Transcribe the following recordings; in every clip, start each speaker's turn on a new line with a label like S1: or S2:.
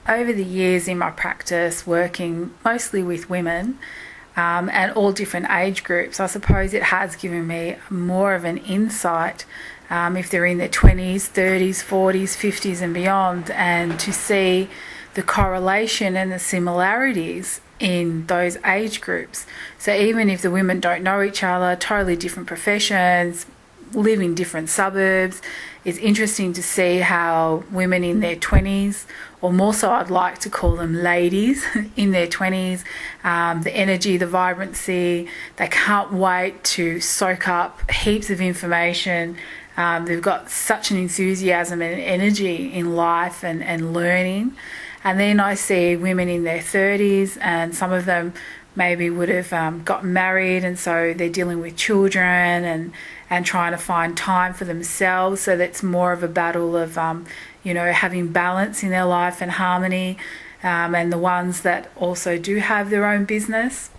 S1: over the years in my practice, working mostly with women and all different age groups, I suppose it has given me more of an insight if they're in their 20s, 30s, 40s, 50s and beyond, and to see the correlation and the similarities in those age groups. So even if the women don't know each other, totally different professions, live in different suburbs, it's interesting to see how women in their 20s, or more so I'd like to call them ladies in their 20s, the energy, the vibrancy, they can't wait to soak up heaps of information. They've got such an enthusiasm and energy in life and learning. And then I see women in their 30s, and some of them maybe would have gotten married, and so they're dealing with children and trying to find time for themselves. So that's more of a battle of, having balance in their life and harmony. And the ones that also do have their own business,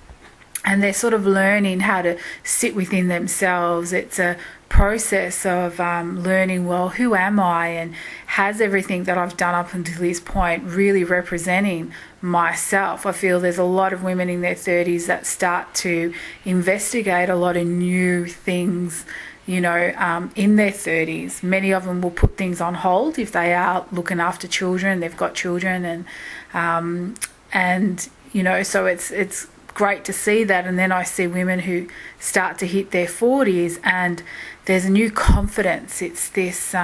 S1: and they're sort of learning how to sit within themselves. It's a process of learning, well, who am I, and has everything that I've done up until this point really representing myself? I feel there's a lot of women in their 30s that start to investigate a lot of new things, in their 30s. Many of them will put things on hold if they are looking after children, they've got children, so it's great to see that. And then I see women who start to hit their 40s and there's a new confidence. It's this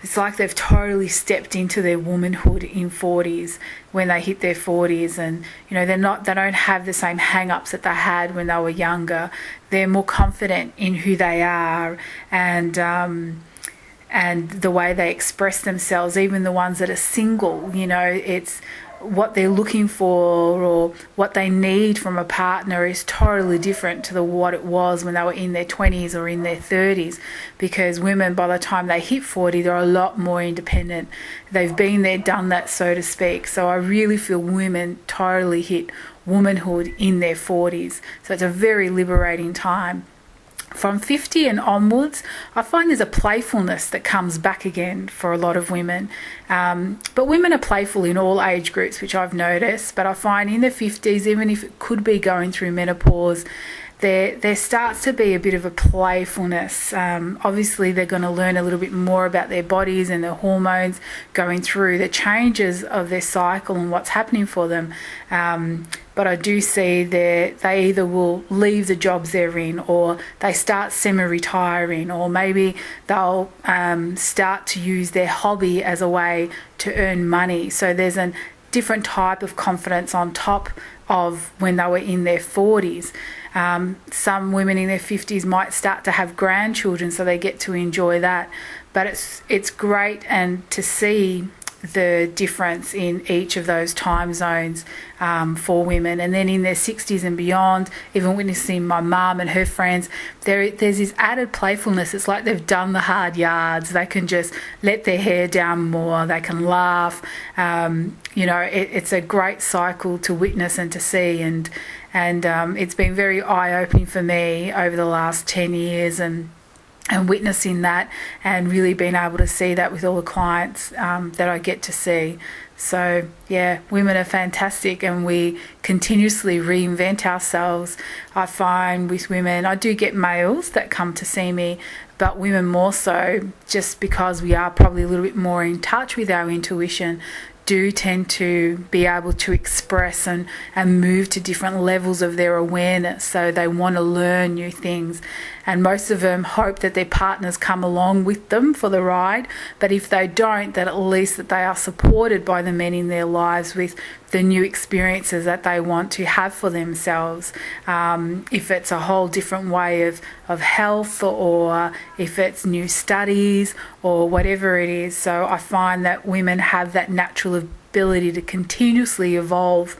S1: it's like they've totally stepped into their womanhood in 40s when they hit their 40s, and they don't have the same hang-ups that they had when they were younger. They're more confident in who they are and the way they express themselves. Even the ones that are single, it's what they're looking for or what they need from a partner is totally different to what it was when they were in their 20s or in their 30s, because women, by the time they hit 40, they're a lot more independent. They've been there, done that, so to speak. So I really feel women totally hit womanhood in their 40s. So it's a very liberating time. From 50 and onwards, I find there's a playfulness that comes back again for a lot of women. But women are playful in all age groups, which I've noticed. But I find in the 50s, even if it could be going through menopause, there starts to be a bit of a playfulness. Obviously, they're going to learn a little bit more about their bodies and their hormones, going through the changes of their cycle and what's happening for them. But I do see they either will leave the jobs they're in, or they start semi-retiring, or maybe they'll start to use their hobby as a way to earn money. So there's a different type of confidence on top of when they were in their 40s. Some women in their 50s might start to have grandchildren, so they get to enjoy that. But it's great and to see the difference in each of those time zones for women. And then in their 60s and beyond, even witnessing my mum and her friends, there's this added playfulness. It's like they've done the hard yards. They can just let their hair down more. They can laugh. It's a great cycle to witness and to see. And it's been very eye-opening for me over the last 10 years and witnessing that, and really being able to see that with all the clients that I get to see. So yeah, women are fantastic, and we continuously reinvent ourselves. I find with women, I do get males that come to see me, but women more so, just because we are probably a little bit more in touch with our intuition, do tend to be able to express and move to different levels of their awareness. So they want to learn new things. And most of them hope that their partners come along with them for the ride. But if they don't, that at least that they are supported by the men in their lives with the new experiences that they want to have for themselves. If it's a whole different way of health, or if it's new studies or whatever it is. So I find that women have that natural ability to continuously evolve,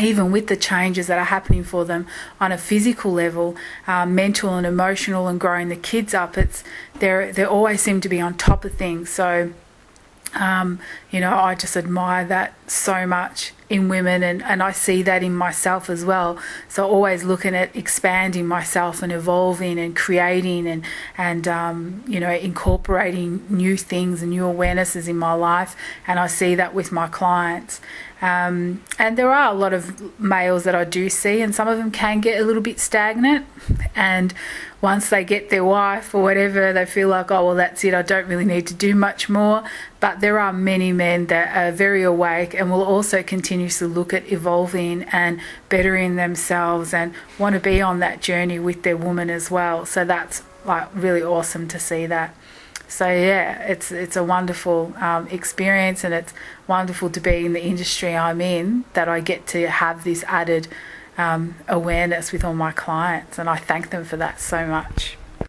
S1: even with the changes that are happening for them on a physical level, mental and emotional, and growing the kids up. They always seem to be on top of things. So, I just admire that so much. in women, and I see that in myself as well. So always looking at expanding myself and evolving and creating and incorporating new things and new awarenesses in my life, and I see that with my clients. And there are a lot of males that I do see, and some of them can get a little bit stagnant, and once they get their wife or whatever, they feel like, oh, well, that's it, I don't really need to do much more. But there are many men that are very awake and will also continuously look at evolving and bettering themselves and want to be on that journey with their woman as well. So that's like really awesome to see that. So yeah, it's a wonderful experience, and it's wonderful to be in the industry I'm in, that I get to have this added awareness with all my clients, and I thank them for that so much.